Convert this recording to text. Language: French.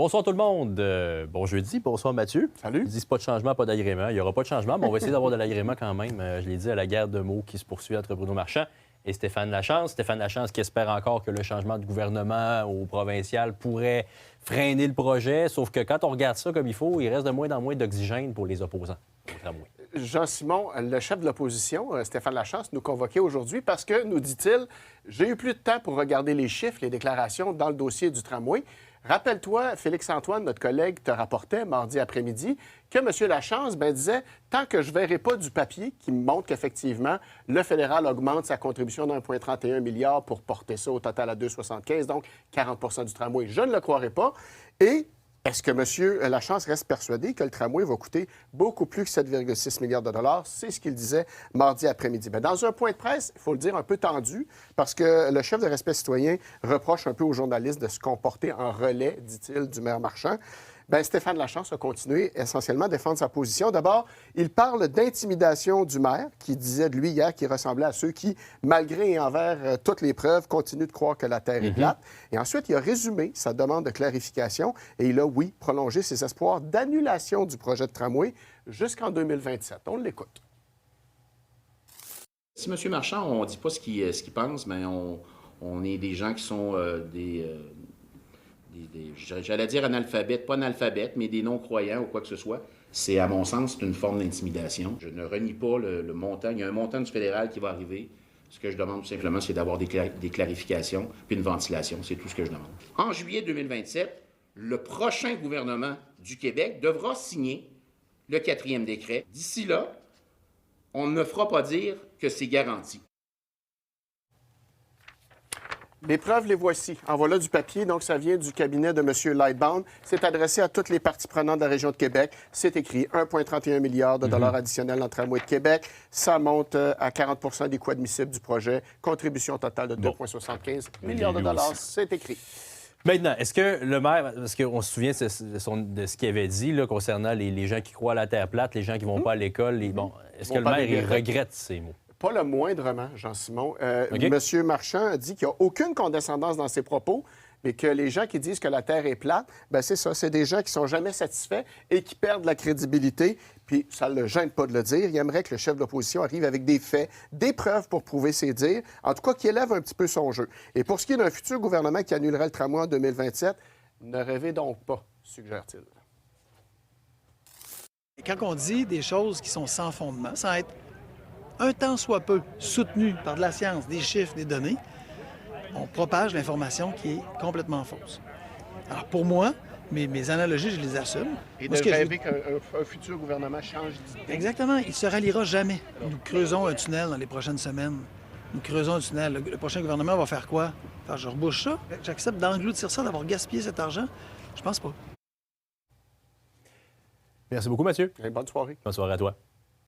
Bonsoir tout le monde. Bon jeudi. Bonsoir Mathieu. Salut. Ils disent pas de changement, pas d'agrément. Il n'y aura pas de changement, mais on va essayer d'avoir de l'agrément quand même. Je l'ai dit à la guerre de mots qui se poursuit entre Bruno Marchand et Stéphane Lachance. Stéphane Lachance qui espère encore que le changement de gouvernement au provincial pourrait freiner le projet. Sauf que quand on regarde ça comme il faut, il reste de moins en moins d'oxygène pour les opposants au tramway. Jean-Simon, le chef de l'opposition, Stéphane Lachance, nous convoquait aujourd'hui parce que, nous dit-il, j'ai eu plus de temps pour regarder les chiffres, les déclarations dans le dossier du tramway. Rappelle-toi, Félix-Antoine, notre collègue, te rapportait mardi après-midi que M. Lachance disait « Tant que je ne verrai pas du papier qui me montre qu'effectivement, le fédéral augmente sa contribution d'1,31 milliard pour porter ça au total à 2,75, donc 40 du tramway, je ne le croirai pas. » Et est-ce que M. Lachance reste persuadé que le tramway va coûter beaucoup plus que 7,6 milliards de dollars? C'est ce qu'il disait mardi après-midi. Bien, dans un point de presse, il faut le dire, un peu tendu, parce que le chef de Respect citoyen reproche un peu aux journalistes de se comporter en relais, dit-il, du maire Marchand. Bien, Stéphane Lachance a continué essentiellement à défendre sa position. D'abord, il parle d'intimidation du maire, qui disait de lui hier qu'il ressemblait à ceux qui, malgré et envers toutes les preuves, continuent de croire que la Terre est plate. Et ensuite, il a résumé sa demande de clarification et il a, oui, prolongé ses espoirs d'annulation du projet de tramway jusqu'en 2027. On l'écoute. Si M. Marchand, on ne dit pas ce qu'il pense, mais on est des gens qui sont j'allais dire analphabètes, pas analphabètes, mais des non-croyants ou quoi que ce soit. C'est, à mon sens, une forme d'intimidation. Je ne renie pas le montant. Il y a un montant du fédéral qui va arriver. Ce que je demande tout simplement, c'est d'avoir des clarifications puis une ventilation. C'est tout ce que je demande. En juillet 2027, le prochain gouvernement du Québec devra signer le 4e décret. D'ici là, on ne fera pas dire que c'est garanti. Les preuves, les voici. En voilà du papier. Donc, ça vient du cabinet de M. Lightbound. C'est adressé à toutes les parties prenantes de la région de Québec. C'est écrit 1,31 milliard de dollars additionnels dans le tramway de Québec. Ça monte à 40 des coûts admissibles du projet. Contribution totale de 2,75 milliards de dollars. C'est écrit. Maintenant, est-ce que le maire, parce qu'on se souvient de ce qu'il avait dit là, concernant les gens qui croient à la Terre plate, les gens qui ne vont pas à l'école, bon, est-ce que le maire il regrette ces mots? Pas le moindrement, Jean-Simon. Monsieur Marchand a dit qu'il n'y a aucune condescendance dans ses propos, mais que les gens qui disent que la Terre est plate, bien c'est ça, c'est des gens qui ne sont jamais satisfaits et qui perdent la crédibilité. Puis ça ne le gêne pas de le dire. Il aimerait que le chef de l'opposition arrive avec des faits, des preuves pour prouver ses dires, en tout cas qu'il élève un petit peu son jeu. Et pour ce qui est d'un futur gouvernement qui annulerait le tramway en 2027, ne rêvez donc pas, suggère-t-il. Quand on dit des choses qui sont sans fondement, sans être un tant soit peu soutenu par de la science, des chiffres, des données, on propage l'information qui est complètement fausse. Alors pour moi, mes analogies, je les assume. Et de rêver qu'un futur gouvernement change d'idée. Exactement. Il ne se ralliera jamais. Nous creusons un tunnel dans les prochaines semaines. Nous creusons un tunnel. Le prochain gouvernement va faire quoi? Enfin, je rebouche ça? J'accepte d'engloutir ça, d'avoir gaspillé cet argent? Je pense pas. Merci beaucoup, Mathieu. Et bonne soirée. Bonne soirée à toi.